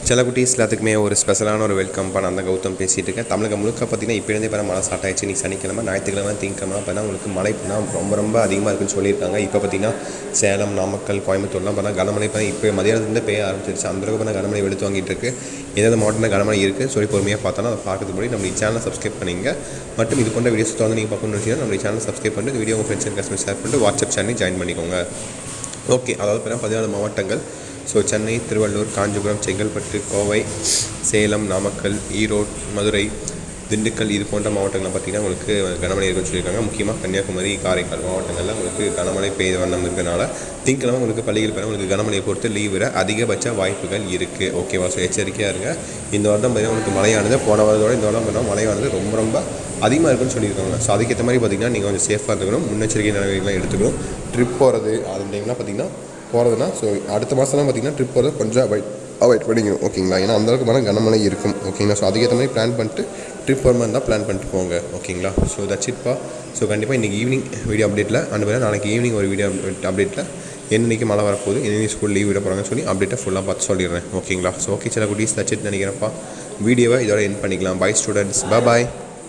சில குட்டீஸ் எல்லாத்துக்குமே ஒரு ஸ்பெஷலான ஒரு வெல்கம் பண்ண அந்த கௌதம் பேசிகிட்டு இருக்கேன். தமிழகம் முழுக்க பார்த்தீங்கன்னா இப்போருந்தே இப்போ மழை ஸ்டார்ட் ஆயிடுச்சு. இன்றைக்கி சனிக்கிழமை, ஞாயிற்றுக்கிழமை, திங்கக்கிழமை பார்த்தா உங்களுக்கு மழை ரொம்ப அதிகமாக இருக்குன்னு சொல்லியிருக்காங்க. இப்போ பார்த்தீங்கன்னா சேலம், நாமக்கல், கோயம்புத்தூர்லாம் பார்த்தா கனமழை இப்போ மதியானத்துலேருந்து பெய்ய ஆரம்பிச்சிருச்சு. அந்தளவுக்கு பார்த்தா கனமழை வெளுத்து வாங்கிட்டு இருக்குது. எந்தெந்த மாவட்டத்தில் கனமழை இருக்குது சொல்லி பொறுமையாக பார்த்தோன்னா அதை பார்க்கறதுக்கு முன்னாடி நம்ம சேனலை சப்ஸ்கிரைப் பண்ணிங்க. மற்றும் இது போன்ற வீடியோஸ் தொடர்ந்து நீங்கள் பார்க்கணும்னு வச்சுன்னா நம்ம சேனலை சப்ஸ்கிரைப் பண்ணிட்டு இந்த வீடியோ உங்கள் ஃப்ரெண்ட்ஸ் அண்ட் கஸ்டமர் ஷேர் பண்ணிட்டு வாட்ஸ்அப் சேனலையும் ஜாயின் பண்ணிக்கோங்க. ஓகே, அதாவது பார்த்தீங்கன்னா 14 மாவட்டங்கள். சென்னை, திருவள்ளூர், காஞ்சிபுரம், செங்கல்பட்டு, கோவை, சேலம், நாமக்கல், ஈரோடு, மதுரை, திண்டுக்கல் இது போன்ற மாவட்டங்களில் பார்த்திங்கன்னா உங்களுக்கு கனமழை இருக்குன்னு சொல்லியிருக்காங்க. முக்கியமாக கன்னியாகுமரி, காரைக்கால் மாவட்டங்களில் உங்களுக்கு கனமழை பெய்த வண்ணம் இருக்கிறனால திங்கக்கிழமை உங்களுக்கு பள்ளிகள் பெற உங்களுக்கு கனமழையை பொறுத்து லீவ் விட அதிகபட்ச வாய்ப்புகள் இருக்குது. ஓகேவா? ஸோ எச்சரிக்கையாக இருங்க. இந்த வருடம் பார்த்திங்கன்னா உங்களுக்கு மழையானது போன வருடத்தோட இந்த வருடம் பார்த்தீங்கன்னா மழையானது ரொம்ப அதிகமாக இருக்குன்னு சொல்லியிருக்காங்க. ஸோ அதுக்கேற்ற மாதிரி பார்த்திங்கன்னா நீங்கள் கொஞ்சம் சேஃபாக இருக்கணும், முன்னெச்சரிக்கை நடவடிக்கைலாம் எடுத்துக்கணும். ட்ரிப் போகிறது அது டைம்லாம் பார்த்திங்கன்னா போகிறதுனா ஸோ அடுத்த மாதம்லாம் பார்த்திங்கன்னா ட்ரிப் போகிறது கொஞ்சம் அவாய்ட் பண்ணிக்கணும். ஓகேங்களா? ஏன்னா அந்தளவுக்கு மேலே கனமழை இருக்கும். ஓகேங்களா? ஸோ அதுக்கேற்ற மாதிரி பிளான் பண்ணிட்டு ட்ரிப் போகிற மாதிரி இருந்தால் பிளான் பண்ணிட்டு போங்க. ஓகேங்களா? So that's இட்ப்பா. ஸோ கண்டிப்பாக இன்றைக்கி ஈவினிங் வீடியோ அப்டேட்டில் நாளைக்கு ஈவினிங் ஒரு வீடியோ அப்டேட்டில் என்னைக்கு மழை வரப்போகுது, என்னைக்கு ஸ்கூல் லீவ் விட போகிறாங்கன்னு சொல்லி அப்டேட்டை ஃபுல்லாக பார்த்து சொல்லிடுறேன். ஓகேங்களா? ஸோ ஓகே, சில குட்டீஸ் தட்ஸ் இட் நினைக்கிறப்பா. வீடியோவை இதோட எண்ட் பண்ணிக்கலாம். பை ஸ்டூடெண்ட்ஸ், பாய்.